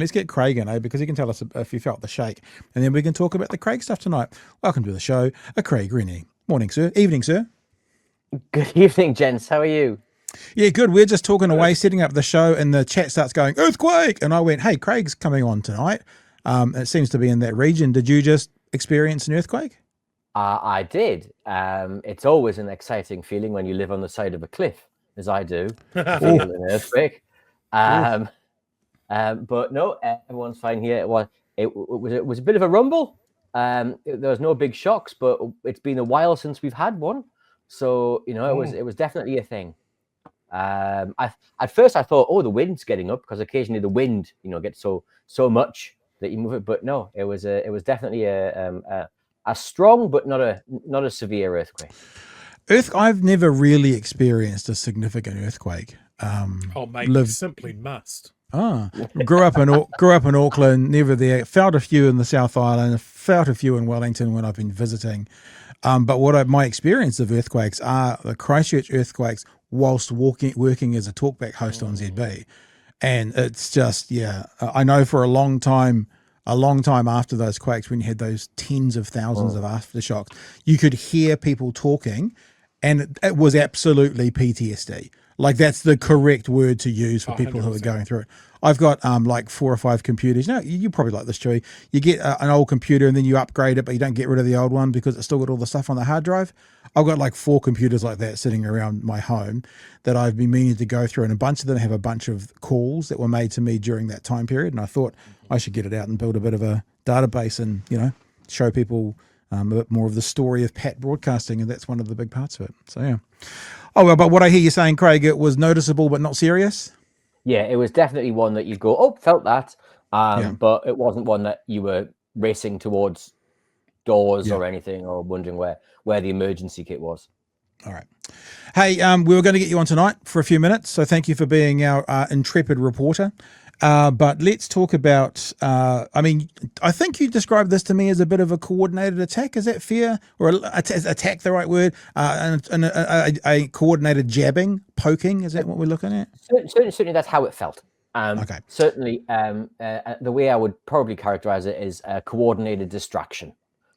Let's get Craig in, because he can tell us if he felt the shake. And then we can talk about the Craig stuff tonight. Welcome to the show, Craig Renny. Morning, sir. Evening, sir. Good evening, gents. How are you? Yeah, good. We're just talking away, setting up the show, and the chat starts going, earthquake! And I went, hey, Craig's coming on tonight. It seems to be in that region. Did you just experience an earthquake? I did. It's always an exciting feeling when you live on the side of a cliff, as I do, feel an earthquake. But no, everyone's fine here. It was a bit of a rumble. There was no big shocks, but it's been a while since we've had one. So, it was definitely a thing. At first I thought, the wind's getting up, because occasionally the wind, gets so much that you move it. But no, it was definitely a strong but not a severe earthquake. I've never really experienced a significant earthquake. Mate, you simply must. Grew up in Auckland, never there. Felt a few in the South Island, felt a few in Wellington when I've been visiting. But my experience of earthquakes are the Christchurch earthquakes whilst working as a talkback host on ZB. And it's just, I know for a long time after those quakes, when you had those tens of thousands of aftershocks, you could hear people talking, and it was absolutely PTSD. Like, that's the correct word to use for people 100%. Who are going through it. I've got like 4 or 5 computers. You probably like this, Chewie. You get an old computer and then you upgrade it, but you don't get rid of the old one because it's still got all the stuff on the hard drive. I've got like 4 computers like that sitting around my home that I've been meaning to go through, and a bunch of them have a bunch of calls that were made to me during that time period. And I thought I should get it out and build a bit of a database and, show people a bit more of the story of Pat Broadcasting, and that's one of the big parts of it. So, yeah. Oh, well, but what I hear you saying, Craig, it was noticeable but not serious? Yeah, it was definitely one that you go, felt that. But it wasn't one that you were racing towards doors or anything, or wondering where the emergency kit was. All right. Hey, we were going to get you on tonight for a few minutes, so thank you for being our intrepid reporter. But let's talk about, I think you described this to me as a bit of a coordinated attack. Is that fair? Or is attack the right word? And a coordinated jabbing, poking, is that what we're looking at? Certainly that's how it felt. Okay. Certainly, the way I would probably characterize it is a coordinated distraction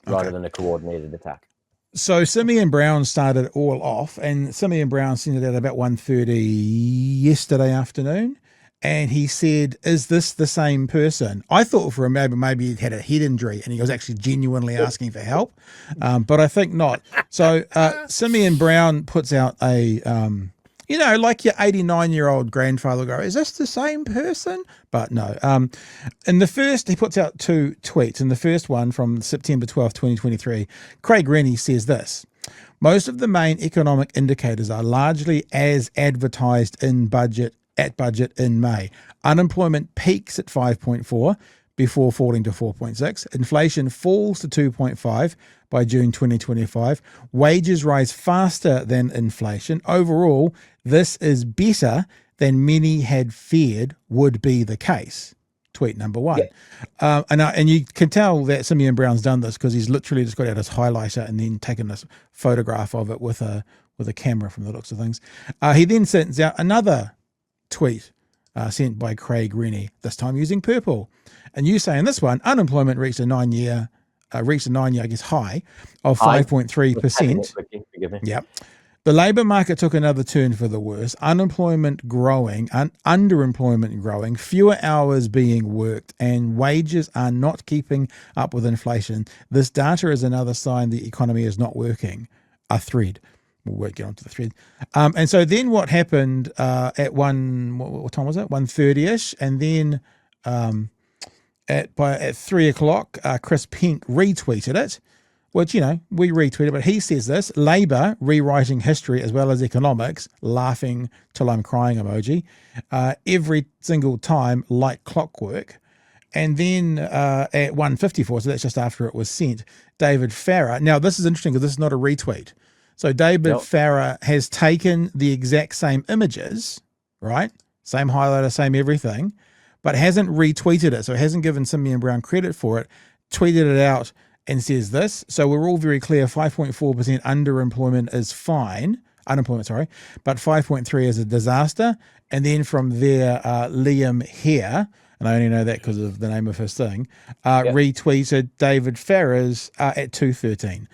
rather than a coordinated attack. So Simeon Brown started it all off, and Simeon Brown sent it out about 1:30 yesterday afternoon. And he said, is this the same person? I thought for a moment maybe he'd had a head injury and he was actually genuinely asking for help, but I think not. So Simeon Brown puts out a, like your 89-year-old grandfather go, is this the same person? But no. In the first, he puts out 2 tweets. In the first one from September 12th, 2023, Craig Renny says this: most of the main economic indicators are largely as advertised at budget in May. Unemployment peaks at 5.4 before falling to 4.6. Inflation falls to 2.5 by June 2025. Wages rise faster than inflation. Overall, this is better than many had feared would be the case. Tweet number 1. Yeah. And you can tell that Simeon Brown's done this because he's literally just got out his highlighter and then taken this photograph of it with a camera from the looks of things. He then sends out another tweet sent by Craig Renny, this time using purple. And you say in this one, unemployment reached a 9-year, high of 5.3%. Yep. The labour market took another turn for the worse. Unemployment growing, underemployment growing, fewer hours being worked, and wages are not keeping up with inflation. This data is another sign the economy is not working. A thread. We won't get onto the thread. And so then what happened at what time was it? 1:30ish. And then at 3 o'clock, Chris Pink retweeted it, which, we retweeted, but he says this: Labour rewriting history as well as economics, laughing till I'm crying emoji, every single time like clockwork. And then at 1:54, so that's just after it was sent, David Farrar. Now, this is interesting because this is not a retweet. So David Farrar has taken the exact same images, right? Same highlighter, same everything, but hasn't retweeted it. So hasn't given Simeon Brown credit for it, tweeted it out and says this. So we're all very clear, 5.4% underemployment is fine. Unemployment, sorry. But 5.3 is a disaster. And then from there, Liam here and I only know that because of the name of his thing, retweeted David Farrer's at 2:13.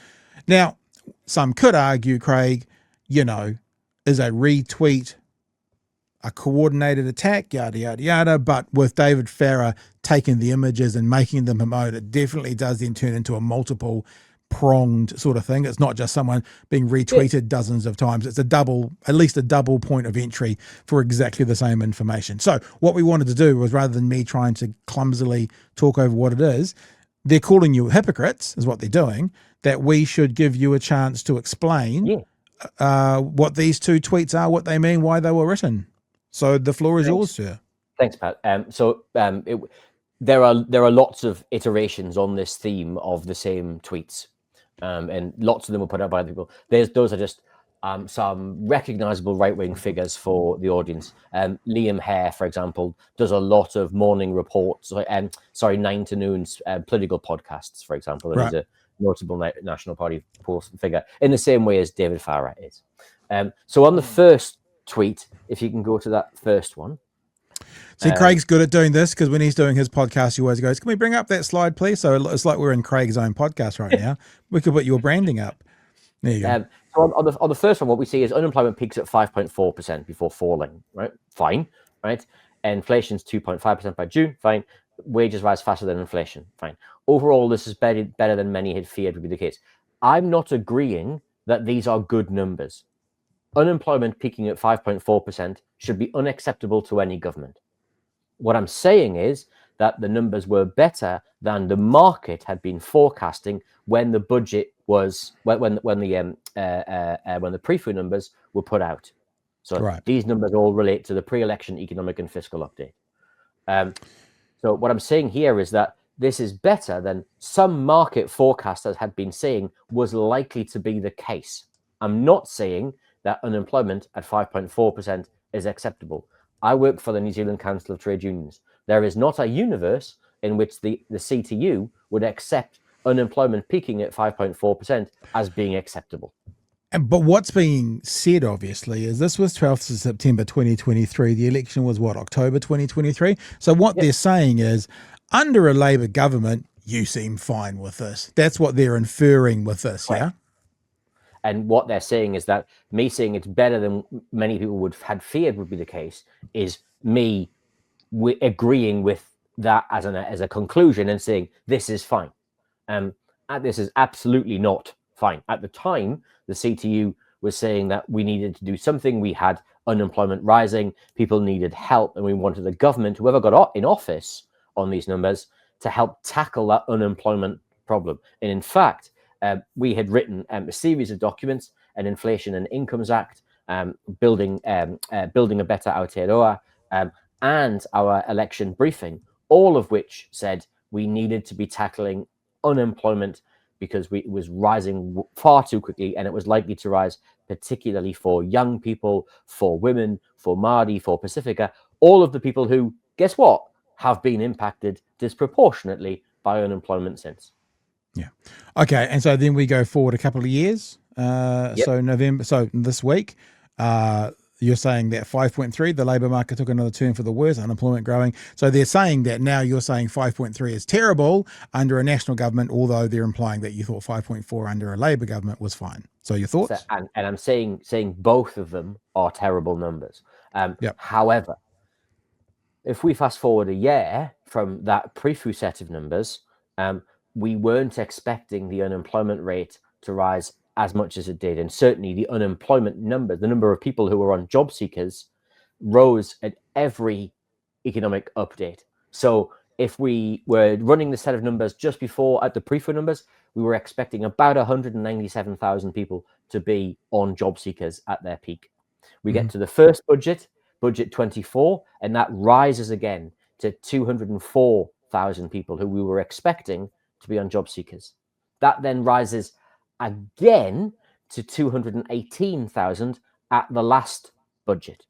Now, some could argue, Craig, is a retweet a coordinated attack, yada, yada, yada, but with David Farrer taking the images and making them his own, it definitely does then turn into a multiple pronged sort of thing. It's not just someone being retweeted dozens of times. It's at least a double point of entry for exactly the same information. So what we wanted to do was, rather than me trying to clumsily talk over what it is, they're calling you hypocrites is what they're doing, that we should give you a chance to explain what these two tweets are, what they mean, why they were written. So the floor is yours, sir. Thanks, Pat. There are lots of iterations on this theme of the same tweets, and lots of them were put out by other people. Those are just some recognizable right-wing figures for the audience. Liam Hare, for example, does a lot of morning reports, 9 to noon political podcasts, for example, and he's a notable National Party figure in the same way as David Farrer is. So on the first tweet, if you can go to that first one. See, Craig's good at doing this, because when he's doing his podcast, he always goes, "Can we bring up that slide, please?" So it's like we're in Craig's own podcast right now. We could put your branding up. There you go. So on the first one, what we see is unemployment peaks at 5.4% before falling. Right, fine. Right, inflation's 2.5% by June. Fine. Wages rise faster than inflation. Fine. Overall, this is better than many had feared would be the case. I'm not agreeing that these are good numbers. Unemployment peaking at 5.4% should be unacceptable to any government. What I'm saying is that the numbers were better than the market had been forecasting when the budget was when the pre-fu numbers were put out. So these numbers all relate to the pre-election economic and fiscal update. So what I'm saying here is that this is better than some market forecasters had been saying was likely to be the case. I'm not saying that unemployment at 5.4% is acceptable. I work for the New Zealand Council of Trade Unions. There is not a universe in which the CTU would accept unemployment peaking at 5.4% as being acceptable. But what's being said, obviously, is this was 12th of September 2023. The election was, October 2023? So what they're saying is, under a Labour government, you seem fine with this. That's what they're inferring with this, yeah? And what they're saying is that me saying it's better than many people had feared would be the case is me agreeing with that as a conclusion and saying this is fine. This is absolutely not fine. At the time, the CTU was saying that we needed to do something. We had unemployment rising, people needed help, and we wanted the government, whoever got in office on these numbers, to help tackle that unemployment problem. And in fact, we had written a series of documents, an Inflation and Incomes Act, building a better Aotearoa, and our election briefing, all of which said we needed to be tackling unemployment because it was rising far too quickly, and it was likely to rise particularly for young people, for women, for Māori, for Pacifica, all of the people who, guess what, have been impacted disproportionately by unemployment since. Yeah. Okay. And so then we go forward a couple of years. So November. So this week, you're saying that 5.3, the labour market took another turn for the worse, unemployment growing. So they're saying that now you're saying 5.3 is terrible under a national government, although they're implying that you thought 5.4 under a Labour government was fine. So your thoughts? And I'm saying both of them are terrible numbers. However, if we fast forward a year from that pre-fu set of numbers, we weren't expecting the unemployment rate to rise as much as it did. And certainly the unemployment number, the number of people who were on job seekers, rose at every economic update. So if we were running the set of numbers just before at the pre-fu numbers, we were expecting about 197,000 people to be on job seekers at their peak. We get to the first budget 24, and that rises again to 204,000 people who we were expecting to be on job seekers. That then rises again to 218,000 at the last budget.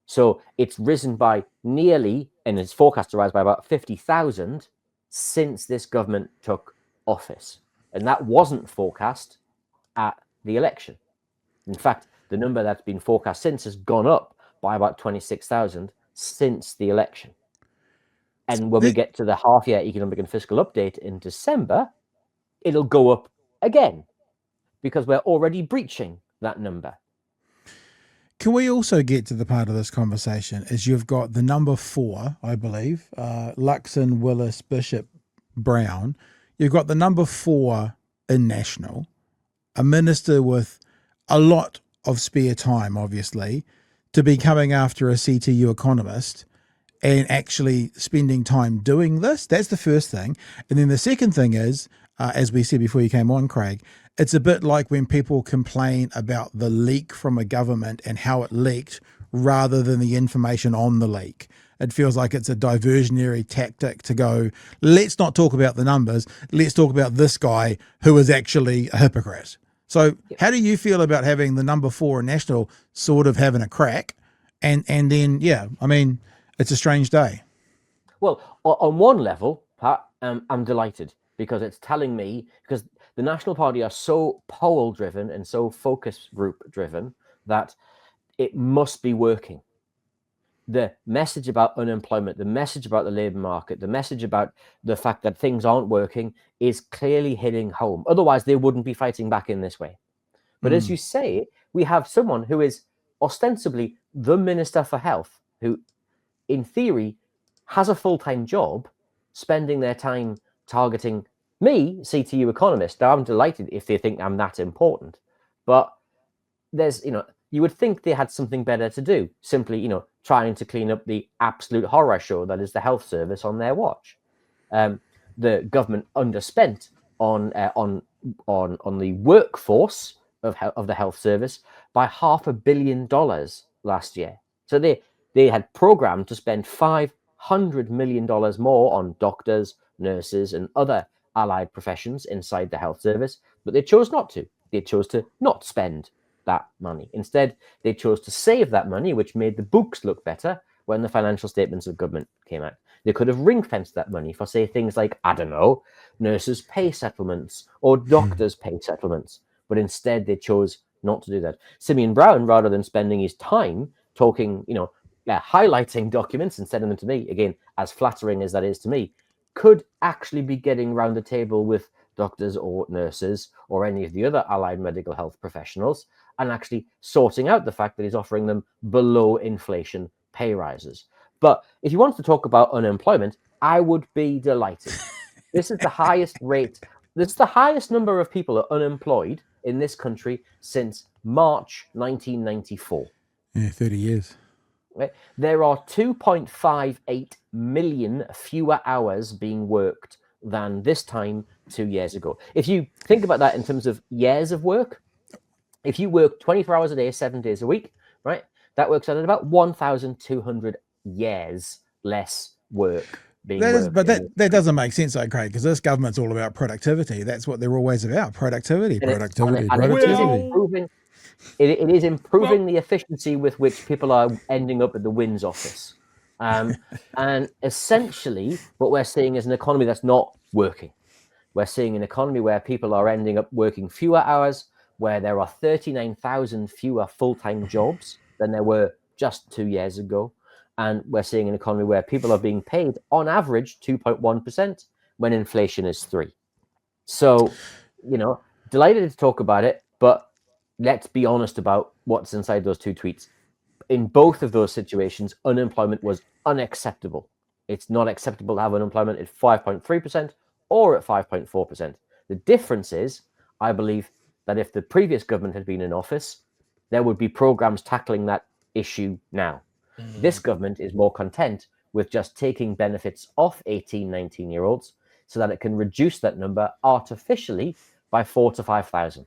So it's risen by nearly, and it's forecast to rise by about 50,000 since this government took office. And that wasn't forecast at the election. In fact, the number that's been forecast since has gone up by about 26,000 since the election. And when we get to the half-year economic and fiscal update in December, it'll go up again because we're already breaching that number. Can we also get to the part of this conversation is you've got the number 4, I believe, Luxon, Willis, Bishop, Brown. You've got the number 4 in National, a minister with a lot of spare time, obviously, to be coming after a CTU economist and actually spending time doing this. That's the first thing. And then the second thing is, as we said before you came on, Craig, it's a bit like when people complain about the leak from a government and how it leaked rather than the information on the leak. It feels like it's a diversionary tactic to go, let's not talk about the numbers, let's talk about this guy who is actually a hypocrite. So how do you feel about having the number 4 in National sort of having a crack? And then, I mean, it's a strange day. Well, on one level, Pat, I'm delighted because it's telling me, because the National Party are so poll-driven and so focus group-driven that it must be working. The message about unemployment, the message about the labour market, the message about the fact that things aren't working is clearly hitting home. Otherwise, they wouldn't be fighting back in this way. But as you say, we have someone who is ostensibly the Minister for Health, who, in theory, has a full-time job, spending their time targeting me, CTU economist. Now, I'm delighted if they think I'm that important, but there's, you would think they had something better to do, simply, trying to clean up the absolute horror show that is the health service on their watch. The government underspent on the workforce of the health service by $500 million last year. So they had programmed to spend $500 million more on doctors, nurses, and other allied professions inside the health service, but they chose not to. They chose to not spend that money. Instead, they chose to save that money, which made the books look better when the financial statements of government came out. They could have ring-fenced that money for, say, things like, I don't know, nurses' pay settlements or doctors' pay settlements, but instead they chose not to do that. Simeon Brown, rather than spending his time talking, highlighting documents and sending them to me, again, as flattering as that is to me, could actually be getting round the table with doctors or nurses or any of the other allied medical health professionals and actually sorting out the fact that he's offering them below inflation pay rises. But if you want to talk about unemployment, I would be delighted. This is the highest rate. This is the highest number of people unemployed in this country since March 1994. Yeah, 30 years. Right? There are 2.58 million fewer hours being worked than this time 2 years ago. If you think about that in terms of years of work, if you work 24 hours a day, 7 days a week, right, that works out at about 1,200 years less work being worked. But that doesn't make sense, though, Craig, because this government's all about productivity. That's what they're always about, productivity. It is improving the efficiency with which people are ending up at the WINS office. And essentially, what we're seeing is an economy that's not working. We're seeing an economy where people are ending up working fewer hours, where there are 39,000 fewer full-time jobs than there were just 2 years ago. And we're seeing an economy where people are being paid, on average, 2.1% when inflation is 3%. So, delighted to talk about it, but let's be honest about what's inside those two tweets. In both of those situations, unemployment was unacceptable. It's not acceptable to have unemployment at 5.3% or at 5.4%. The difference is, I believe, that if the previous government had been in office, there would be programs tackling that issue now. This government is more content with just taking benefits off 18, 19-year-olds so that it can reduce that number artificially by 4,000 to 5,000.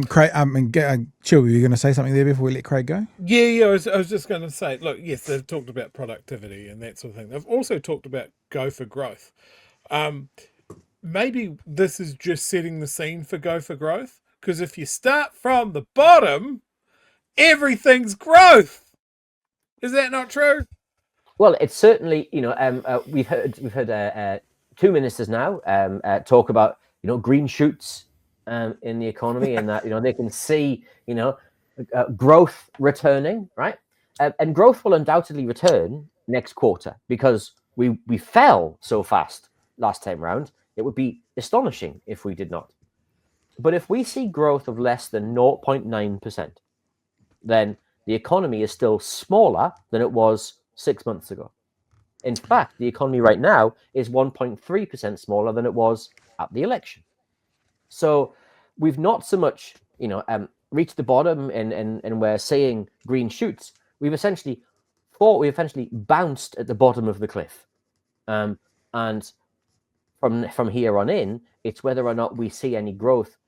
Craig, Chewie, were you going to say something there before we let Craig go? Yeah. I was just going to say, look, yes, they've talked about productivity and that sort of thing. They've also talked about go for growth. Maybe this is just setting the scene for go for growth, because if you start from the bottom, everything's growth. Is that not true? Well, it's certainly, we've heard two ministers now talk about, green shoots in the economy, and that, they can see, growth returning, right? And growth will undoubtedly return next quarter, because we fell so fast last time round. It would be astonishing if we did not. But if we see growth of less than 0.9%, then the economy is still smaller than it was 6 months ago. In fact, the economy right now is 1.3% smaller than it was at the election. So we've not so much, reached the bottom and we're seeing green shoots. We've essentially bounced at the bottom of the cliff. And from here on in, it's whether or not we see any growth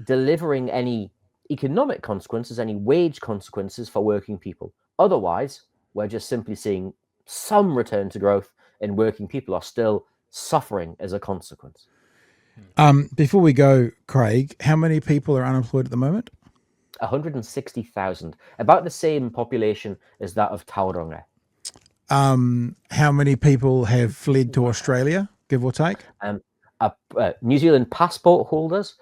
delivering any economic consequences, any wage consequences for working people. Otherwise, we're just simply seeing some return to growth, and working people are still suffering as a consequence. Before we go, Craig, how many people are unemployed at the moment? 160,000, about the same population as that of Tauranga. How many people have fled to Australia, give or take? New Zealand passport holders,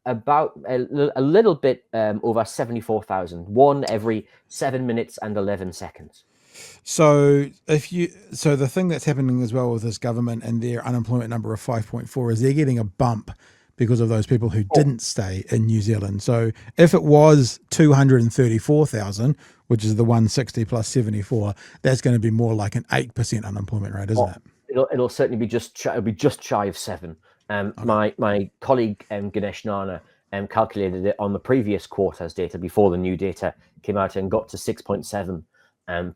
about a little bit over 74,000, one every 7 minutes and 11 seconds. So the thing that's happening as well with this government and their unemployment number of 5.4 is they're getting a bump because of those people who didn't stay in New Zealand. So if it was 234,000, which is the 160 plus 74, that's going to be more like an 8% unemployment rate, isn't it? It'll certainly be just shy of 7. Okay. My colleague Ganesh Nana calculated it on the previous quarter's data before the new data came out and got to 6.7%. Yeah.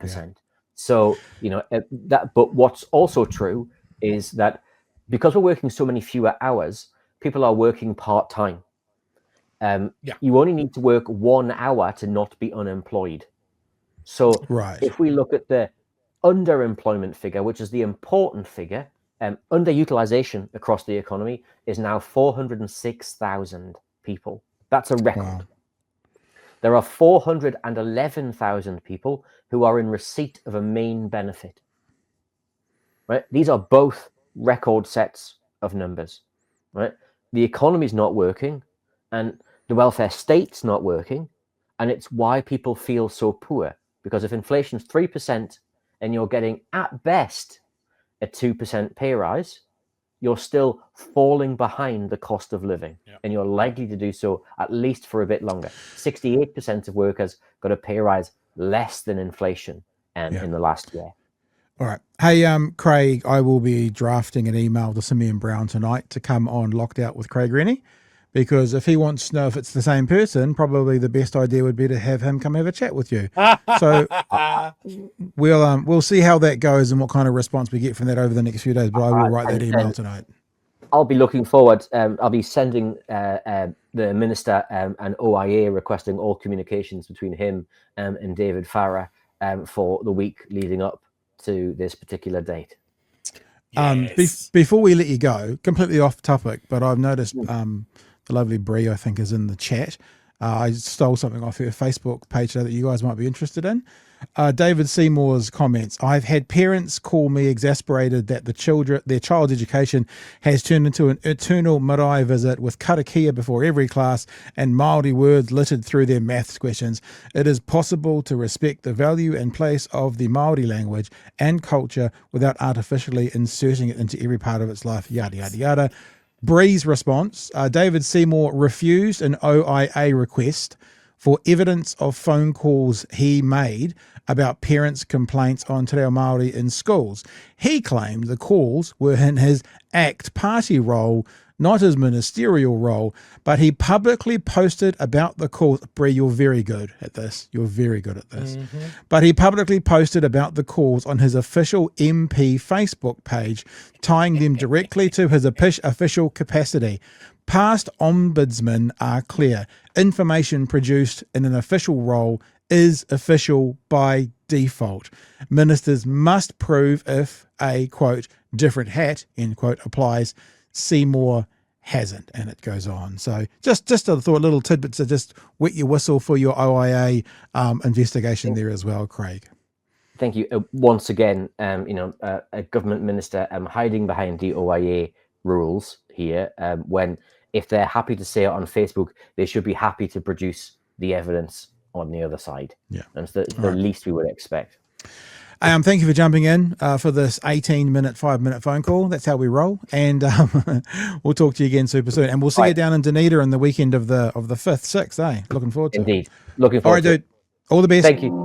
So that. But what's also true is that because we're working so many fewer hours, people are working part time. You only need to work 1 hour to not be unemployed. So if we look at the underemployment figure, which is the important figure, underutilization across the economy is now 406,000 people. That's a record. Wow. There are 411,000 people who are in receipt of a main benefit. Right? These are both record sets of numbers. Right? The economy is not working, and the welfare state's not working, and it's why people feel so poor. Because if inflation's 3%, and you're getting at best a 2% pay rise, you're still falling behind the cost of living. Yep. And you're likely to do so at least for a bit longer. 68% of workers got a pay rise less than inflation in the last year. All right. Hey, Craig, I will be drafting an email to Simeon Brown tonight to come on Locked Out with Craig Renny, because if he wants to know if it's the same person, probably the best idea would be to have him come have a chat with you. So we'll see how that goes and what kind of response we get from that over the next few days. But I will write that email tonight. I'll be looking forward. I'll be sending the minister an OIA requesting all communications between him and David Farrar for the week leading up to this particular date. Yes. Before we let you go, completely off topic, but I've noticed the lovely Brie, I think, is in the chat. I stole something off her Facebook page that you guys might be interested in. David Seymour's comments. I've had parents call me exasperated that their child's education has turned into an eternal marae visit with karakia before every class and Māori words littered through their maths questions. It is possible to respect the value and place of the Māori language and culture without artificially inserting it into every part of its life, yada, yada, yada. Bree's response, David Seymour refused an OIA request for evidence of phone calls he made about parents' complaints on te reo Māori in schools. He claimed the calls were in his ACT party role, not his ministerial role, but he publicly posted about the calls. Bree, you're very good at this. You're very good at this. Mm-hmm. But he publicly posted about the calls on his official MP Facebook page, tying them directly to his official capacity. Past ombudsmen are clear. Information produced in an official role is official by default. Ministers must prove if a, quote, different hat, end quote, applies. Seymour hasn't, and it goes on. So just a thought, little tidbits to just wet your whistle for your OIA investigation there as well, Craig. Thank you. Once again, a government minister hiding behind the OIA rules here, when if they're happy to say it on Facebook, they should be happy to produce the evidence on the other side. Yeah. And it's the least we would expect. Thank you for jumping in for this 18-minute, 5-minute phone call. That's how we roll. And we'll talk to you again super soon. And we'll see you down in Dunedin in the weekend of the 5th, 6th, eh? Looking forward to it. Indeed. Looking forward to it. All right, dude. All the best. Thank you.